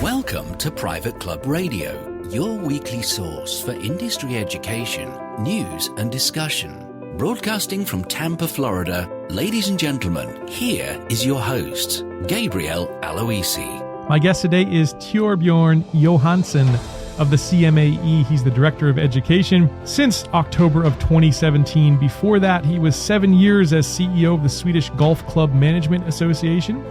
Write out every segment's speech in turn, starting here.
Welcome to Private Club Radio, your weekly source for industry education, news and discussion. Broadcasting from Tampa, Florida, ladies and gentlemen, here is your host, Gabriel Aloisi. My guest today is Torbjorn Johansson of the CMAE. He's the Director of Education since October of 2017. Before that, he was 7 years as CEO of the Swedish Golf Club Management Association.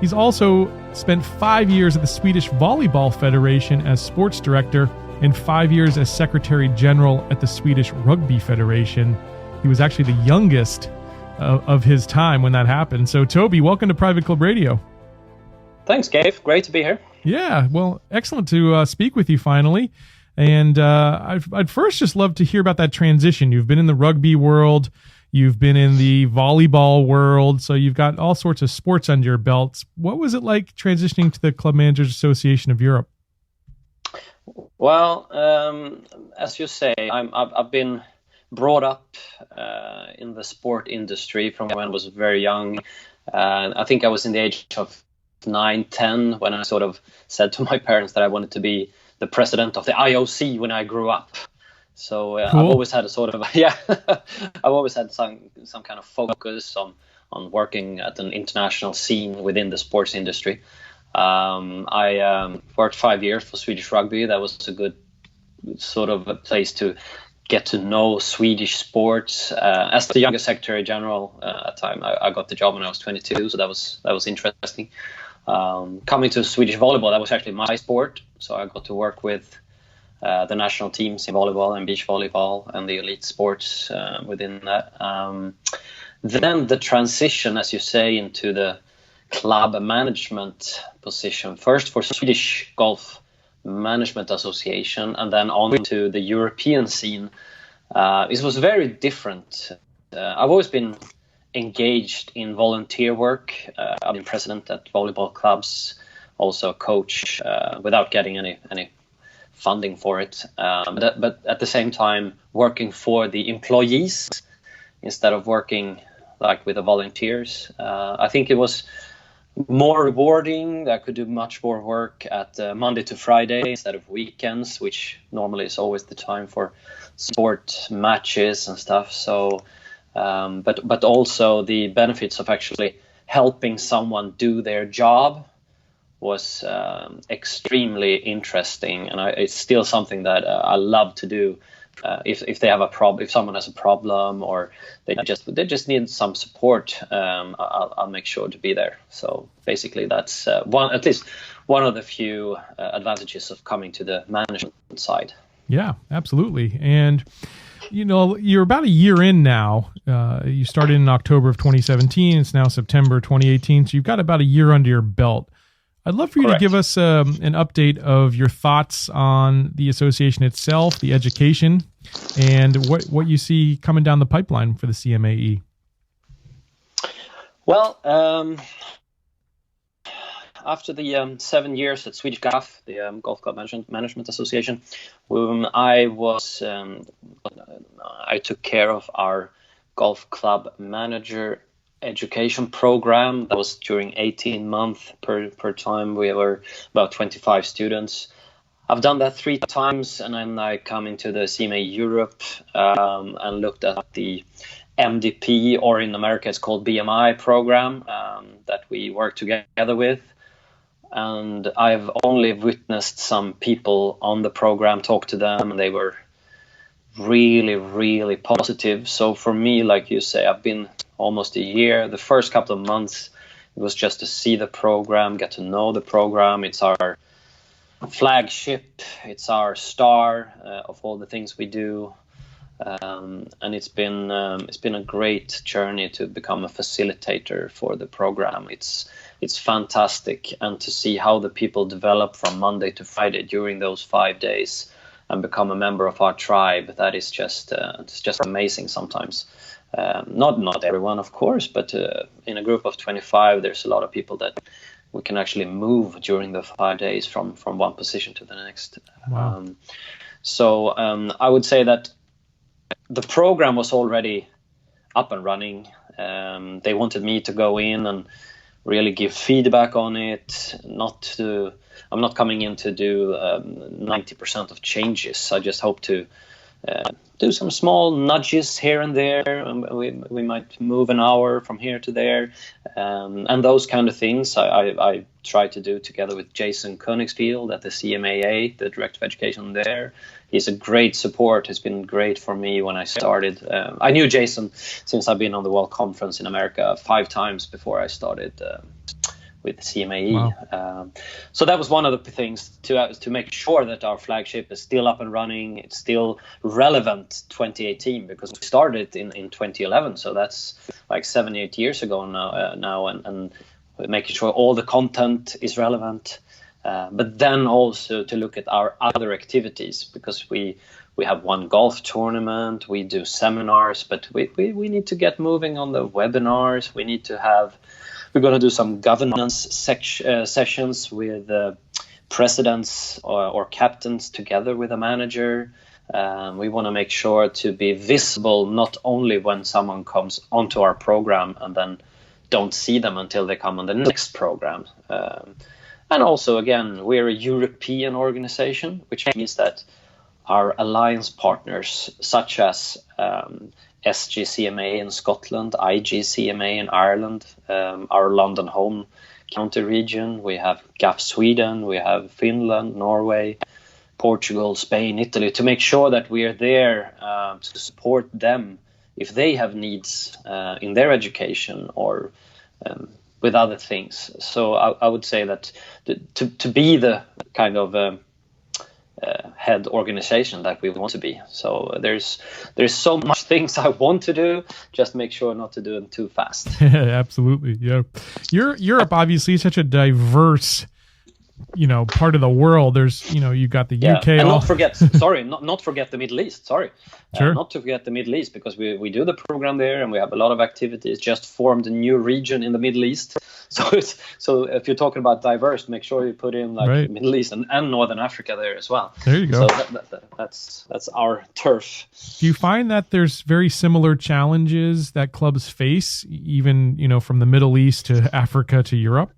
He's also spent 5 years at the Swedish Volleyball Federation as sports director and 5 years as Secretary General at the Swedish Rugby Federation. He was actually the youngest of his time when that happened. So, Toby, welcome to Private Club Radio. Thanks, Gabe. Great to be here. Yeah, well, excellent to speak with you finally. And I'd first just love to hear about that transition. You've been in the rugby world. You've been in the volleyball world, so you've got all sorts of sports under your belts. What was it like transitioning to the Club Managers Association of Europe? Well, as you say, I've been brought up in the sport industry from when I was very young. I think I was in the age of 9, 10 when I sort of said to my parents that I wanted to be the president of the IOC when I grew up. So cool. I've always had a sort of I've always had some kind of focus on working at an international scene within the sports industry. I worked 5 years for Swedish Rugby. That was a good sort of a place to get to know Swedish sports. As the youngest Secretary General at the time, I got the job when I was 22, so that was interesting. Coming to Swedish volleyball, that was actually my sport, so I got to work with the national teams in volleyball and beach volleyball and the elite sports within that. Then the transition, as you say, into the club management position, first for Swedish Golf Management Association and then on to the European scene. It was very different. I've always been engaged in volunteer work. I've been president at volleyball clubs, also coach without getting any funding for it, but at the same time working for the employees instead of working like with the volunteers. I think it was more rewarding. I could do much more work at Monday to Friday instead of weekends, which normally is always the time for sport matches and stuff. So, but also the benefits of actually helping someone do their job was extremely interesting, and it's still something that I love to do. If they have a problem, if someone has a problem, or they just need some support, I'll make sure to be there. So basically, that's at least one of the few advantages of coming to the management side. Yeah, absolutely. And you know, you're about a year in now. You started in October of 2017. It's now September 2018. So you've got about a year under your belt. I'd love for you Correct. to give us an update of your thoughts on the association itself, the education, and what you see coming down the pipeline for the CMAE. Well, after the 7 years at Swedish GAF, the Golf Club Management Association, I took care of our golf club manager education program. That was during 18 months per time. We were about 25 students. I've done that 3 times, and then I come into the CMAE Europe and looked at the MDP, or in America it's called BMI program, that we work together with. And I've only witnessed some people on the program, talk to them, and they were really, really positive. So for me, like you say, I've been almost a year. The first couple of months, it was just to see the program, get to know the program. It's our flagship. It's our star of all the things we do. And it's been a great journey to become a facilitator for the program. It's fantastic, and to see how the people develop from Monday to Friday during those 5 days and become a member of our tribe. That is just it's just amazing sometimes. Not everyone, of course, but in a group of 25, there's a lot of people that we can actually move during the 5 days from one position to the next. Wow. So I would say that the program was already up and running. They wanted me to go in and really give feedback on it. I'm not coming in to do 90% of changes. I just hope to do some small nudges here and there. We might move an hour from here to there, and those kind of things I try to do together with Jason Koenigsfield at the CMAE, the Director of Education there. He's a great support. He's been great for me when I started. I knew Jason since I've been on the World Conference in America 5 times before I started with CMAE. Wow. So that was one of the things to make sure that our flagship is still up and running. It's still relevant 2018 because we started in 2011. So that's like 7-8 years ago now, and making sure all the content is relevant. But then also to look at our other activities, because we have one golf tournament, we do seminars, but we need to get moving on the webinars. We're going to do some governance sessions with presidents or captains together with a manager. We want to make sure to be visible not only when someone comes onto our program and then don't see them until they come on the next program. And also, again, we're a European organization, which means that our alliance partners, such as SGCMA in Scotland, IGCMA in Ireland, our London home county region. We have GAF Sweden, we have Finland, Norway, Portugal, Spain, Italy, to make sure that we are there to support them if they have needs in their education or with other things. So I would say that to be the kind of head organization that we want to be. So there's so much things I want to do, just make sure not to do them too fast. Absolutely. Yeah. Europe obviously is such a diverse, part of the world. There's, you got the UK. And not forget the Middle East. Sorry. Sure. Not to forget the Middle East, because we do the program there and we have a lot of activities, just formed a new region in the Middle East. So if you're talking about diverse, make sure you put in right. Middle East and Northern Africa there as well. There you go. So that's our turf. Do you find that there's very similar challenges that clubs face, even, from the Middle East to Africa to Europe?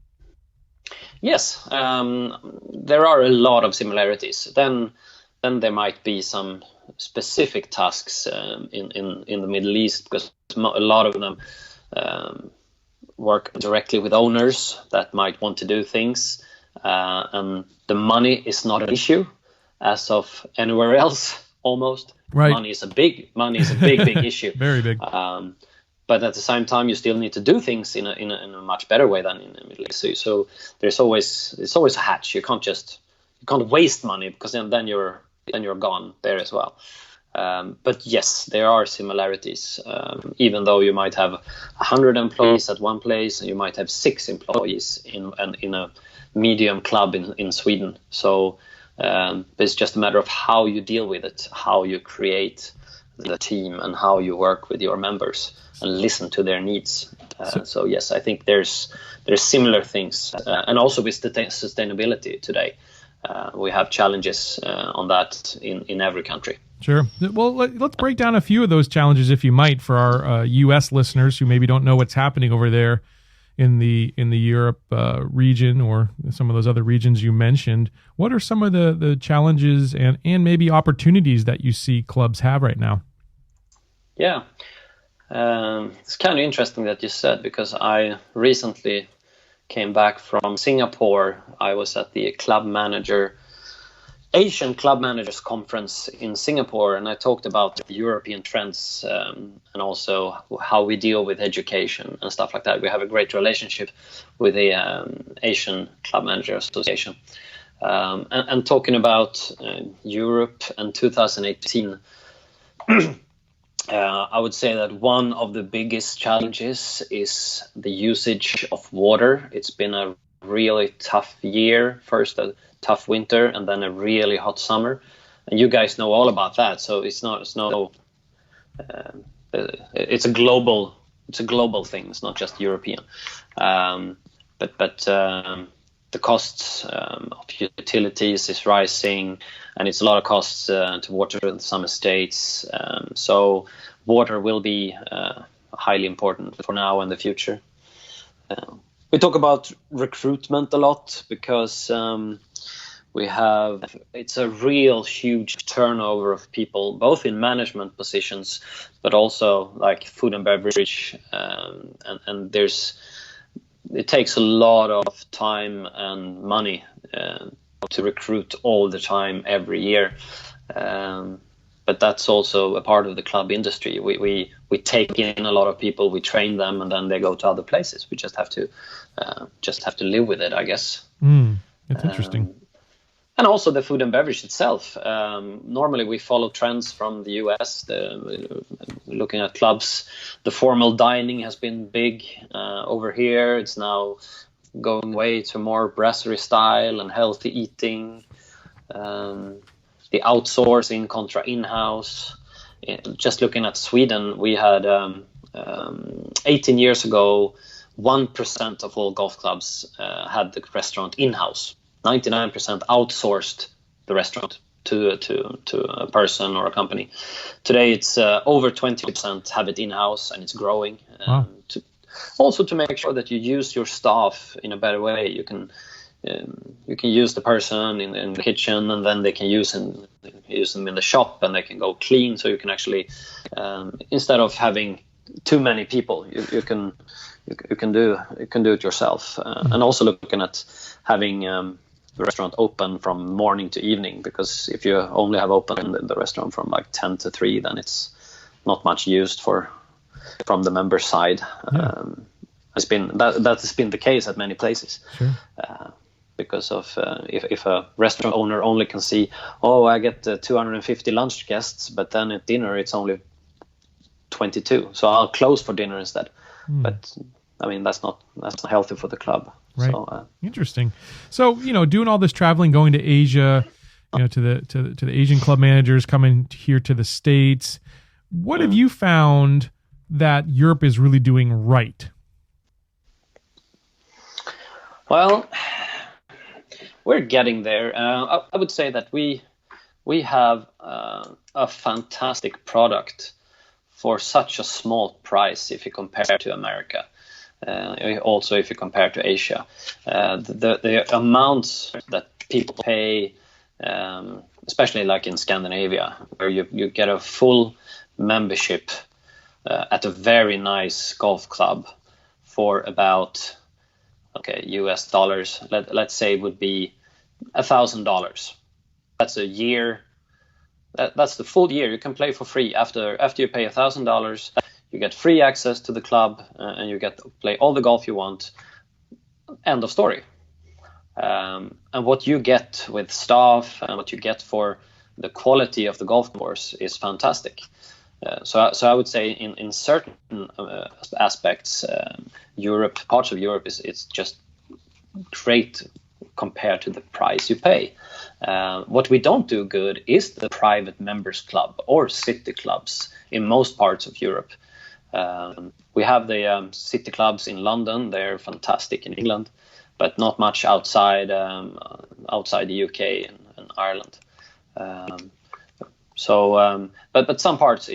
Yes, there are a lot of similarities. Then there might be some specific tasks in the Middle East, because a lot of them work directly with owners that might want to do things, and the money is not an issue as of anywhere else almost. Right. Money is a big issue. Very big. But at the same time, you still need to do things in a much better way than in the Middle East. So there's always a hatch. You can't waste money, because then you're gone there as well. But yes, there are similarities. Even though you might have 100 employees at one place, and you might have 6 employees in a medium club in Sweden. So it's just a matter of how you deal with it, how you create the team, and how you work with your members and listen to their needs. So yes, I think there's similar things, and also with sustainability today. We have challenges on that in every country. Sure. Well, let's break down a few of those challenges, if you might, for our U.S. listeners who maybe don't know what's happening over there in the Europe region or some of those other regions you mentioned. What are some of the challenges and maybe opportunities that you see clubs have right now? Yeah, it's kind of interesting that you said, because I recently came back from Singapore. I was at the Asian Club Managers Conference in Singapore, and I talked about the European trends and also how we deal with education and stuff like that. We have a great relationship with the Asian Club Manager Association. And talking about Europe and 2018, I would say that one of the biggest challenges is the usage of water. It's been a really tough year. First a tough winter, and then a really hot summer. And you guys know all about that. So it's a global thing. It's not just European. But the costs of utilities is rising, and it's a lot of costs to water in some estates. So water will be highly important for now and the future. We talk about recruitment a lot because it's a real huge turnover of people, both in management positions, but also like food and beverage, and it takes a lot of time and money to recruit all the time every year. But that's also a part of the club industry. We take in a lot of people, we train them, and then they go to other places. We just have to live with it, I guess. That's interesting. And also the food and beverage itself. Normally we follow trends from the US. Looking at clubs, the formal dining has been big over here. It's now going way to more brasserie style and healthy eating. The outsourcing contra in-house. Just looking at Sweden, we had 18 years ago, 1% of all golf clubs had the restaurant in-house. 99% outsourced the restaurant to a person or a company. Today, it's over 20% have it in-house, and it's growing. Wow. To make sure that you use your staff in a better way. You can use the person in the kitchen, and then they can use them in the shop, and they can go clean. So you can actually, instead of having too many people, you can do it yourself. And also looking at having the restaurant open from morning to evening, because if you only have open the restaurant from like 10 to 3, then it's not much used from the member side. Yeah. That has been the case at many places. Sure. Because of if a restaurant owner only can see, I get 250 lunch guests, but then at dinner it's only 22, so I'll close for dinner instead. But I mean, that's not healthy for the club. Right. So, interesting. So, doing all this traveling, going to Asia, to the Asian club managers, coming here to the States, what have you found that Europe is really doing right? Well, we're getting there. I would say that we have a fantastic product for such a small price if you compare to America. Also, if you compare to Asia, the amounts that people pay, especially like in Scandinavia, where you get a full membership at a very nice golf club for about US dollars. Let's say it would be $1,000. That's a year. That's the full year. You can play for free after you pay $1,000. You get free access to the club, and you get to play all the golf you want. End of story. And what you get with staff and what you get for the quality of the golf course is fantastic. So I would say in certain aspects, parts of Europe it's just great compared to the price you pay. What we don't do good is the private members club or city clubs in most parts of Europe. We have the city clubs in London. They're fantastic in England, but not much outside the UK and Ireland. But some parts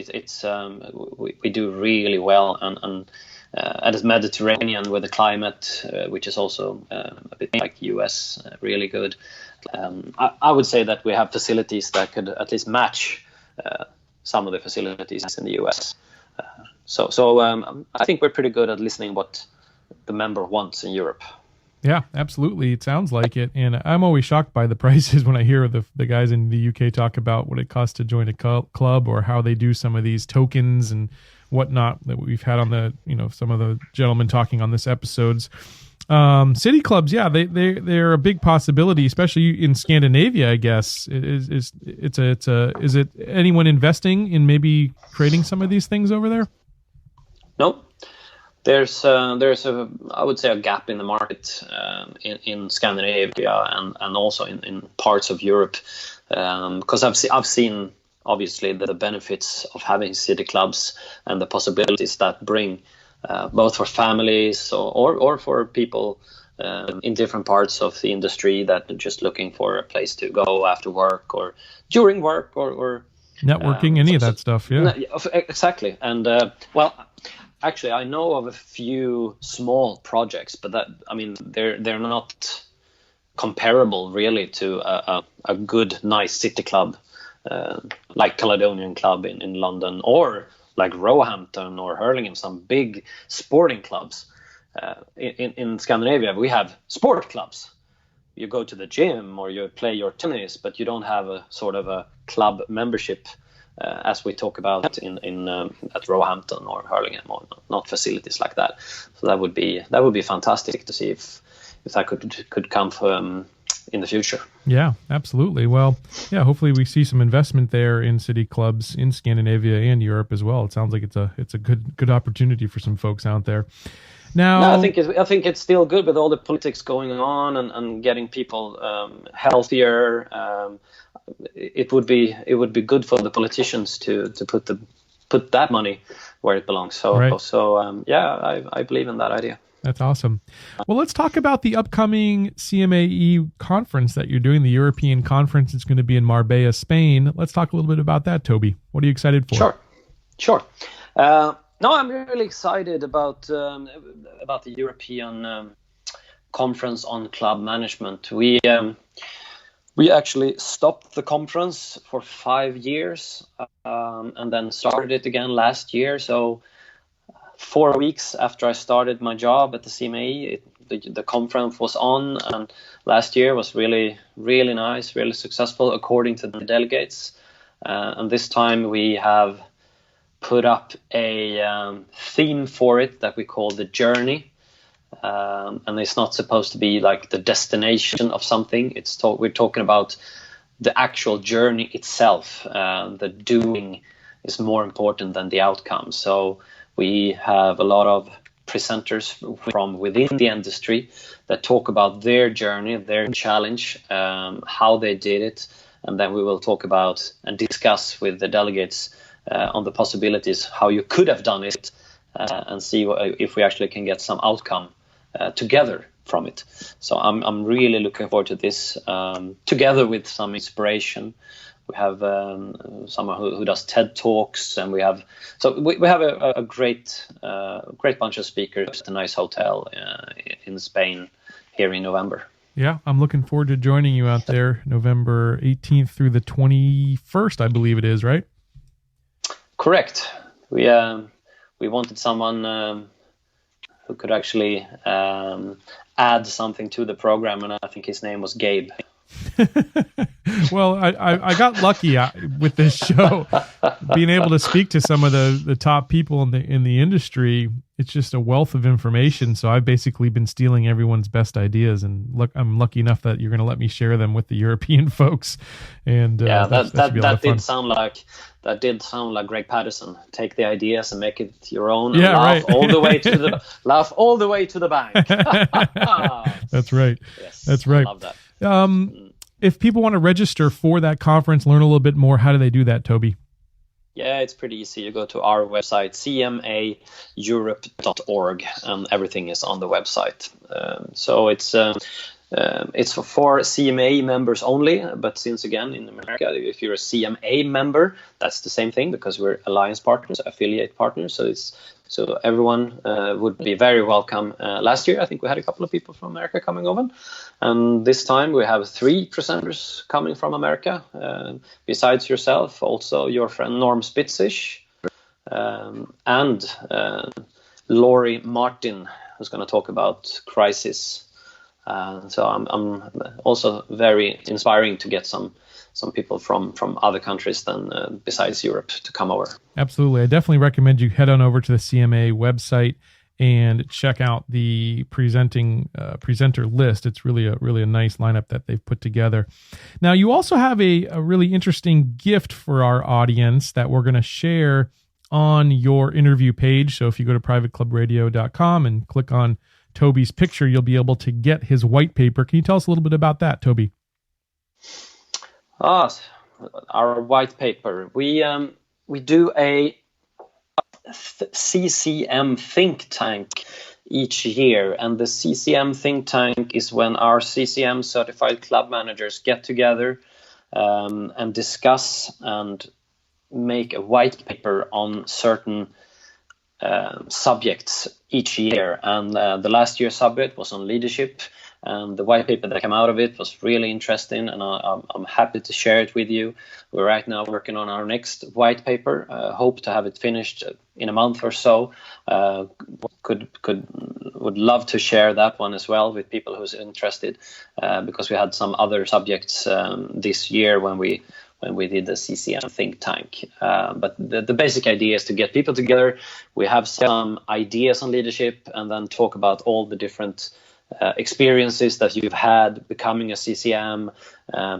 we do really well, and the Mediterranean with the climate, which is also a bit like US, really good. I would say that we have facilities that could at least match some of the facilities in the US. So I think we're pretty good at listening what the member wants in Europe. Yeah, absolutely. It sounds like it. And I'm always shocked by the prices when I hear the guys in the UK talk about what it costs to join a club, or how they do some of these tokens and whatnot that we've had on the, some of the gentlemen talking on this episodes. City clubs, yeah, they're a big possibility, especially in Scandinavia, I guess. Is it anyone investing in maybe creating some of these things over there? No. There's I would say a gap in the market in Scandinavia and also in parts of Europe, because I've seen obviously the benefits of having city clubs and the possibilities that bring, both for families or for people in different parts of the industry that are just looking for a place to go after work or during work or networking, any of that stuff. Yeah, exactly. And Actually, I know of a few small projects, but they're not comparable really to a good, nice city club like Caledonian Club in London, or like Roehampton or Hurlingham, some big sporting clubs. In Scandinavia, we have sport clubs. You go to the gym or you play your tennis, but you don't have a sort of a club membership as we talk about at Roehampton or Hurlingham, or not facilities like that. So that would be fantastic to see if that could come from in the future. Yeah, absolutely. Well, yeah, hopefully we see some investment there in city clubs in Scandinavia and Europe as well. It sounds like it's a good opportunity for some folks out there. Now, no, I think it's still good with all the politics going on and getting people healthier. It would be good for the politicians to put that money where it belongs. So right. I believe in that idea. That's awesome. Well, let's talk about the upcoming CMAE conference that you're doing, the European conference. It's going to be in Marbella, Spain. Let's talk a little bit about that, Toby. What are you excited for? Sure. No, I'm really excited about the European conference on club management. We actually stopped the conference for 5 years and then started it again last year. So 4 weeks after I started my job at the CMAE, the conference was on, and last year was really, really nice, really successful according to the delegates. And this time we have put up a theme for it that we call the journey. And it's not supposed to be like the destination of something. We're talking about the actual journey itself. The doing is more important than the outcome. So we have a lot of presenters from within the industry that talk about their journey, their challenge, how they did it. And then we will talk about and discuss with the delegates on the possibilities, how you could have done it, and see if we actually can get some outcome together from it. So I'm really looking forward to this, together with some inspiration. We have someone who does TED Talks, and we have a great bunch of speakers at a nice hotel in Spain here in November. Yeah, I'm looking forward to joining you out there, November 18th through the 21st, I believe it is, right? Correct. We wanted someone who could actually add something to the program, and I think his name was Gabe. Well, I got lucky with this show, being able to speak to some of the top people in the industry. It's just a wealth of information. So I've basically been stealing everyone's best ideas, and look, I'm lucky enough that you're going to let me share them with the European folks. And that did sound like Greg Patterson. Take the ideas and make it your own. And yeah, laugh right. all the way to the bank. That's right. Yes, that's right. I love that. If people want to register for that conference, learn a little bit more, how do they do that, Toby? Yeah, it's pretty easy. You go to our website, cmaeurope.org, and everything is on the website. So it's for CMAE members only, but since again in America, if you're a CMA member, that's the same thing, because we're alliance partners, affiliate partners. So everyone would be very welcome. Last year, I think we had a couple of people from America coming over, and this time we have 3 presenters coming from America. Besides yourself, also your friend Norm Spitzig, and Laurie Martin, who's going to talk about crisis. So I'm also very inspiring to get some people from other countries than besides Europe to come over. Absolutely. I definitely recommend you head on over to the CMA website and check out the presenter list. It's really a nice lineup that they've put together. Now, you also have a really interesting gift for our audience that we're going to share on your interview page. So if you go to privateclubradio.com and click on Toby's picture, you'll be able to get his white paper. Can you tell us a little bit about that, Toby? Our white paper. We do a CCM think tank each year, and the CCM think tank is when our CCM certified club managers get together and discuss and make a white paper on certain subjects each year, and the last year's subject was on leadership. And the white paper that came out of it was really interesting, and I'm happy to share it with you. We're right now working on our next white paper. Hope to have it finished in a month or so. Would love to share that one as well with people who's interested, because we had some other subjects this year when we did the CCM think tank. But the basic idea is to get people together. We have some ideas on leadership, and then talk about all the different experiences that you've had becoming a CCM,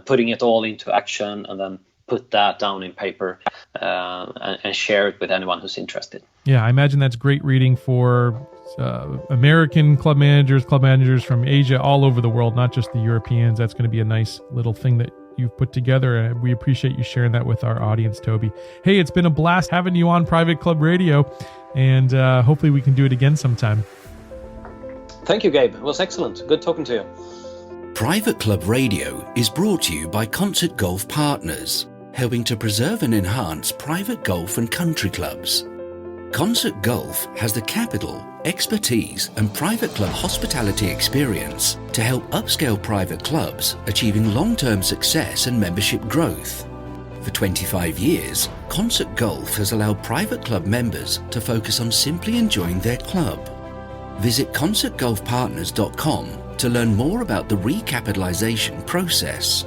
putting it all into action, and then put that down in paper and share it with anyone who's interested. Yeah, I imagine that's great reading for American club managers from Asia, all over the world, not just the Europeans. That's going to be a nice little thing that you've put together, and we appreciate you sharing that with our audience, Toby. Hey, it's been a blast having you on Private Club Radio, and hopefully we can do it again sometime. Thank you, Gabe. It was excellent. Good talking to you. Private Club Radio is brought to you by Concert Golf Partners, helping to preserve and enhance private golf and country clubs. Concert Golf has the capital, expertise and private club hospitality experience to help upscale private clubs achieving long-term success and membership growth. For 25 years, Concert Golf has allowed private club members to focus on simply enjoying their club. Visit concertgolfpartners.com to learn more about the recapitalization process.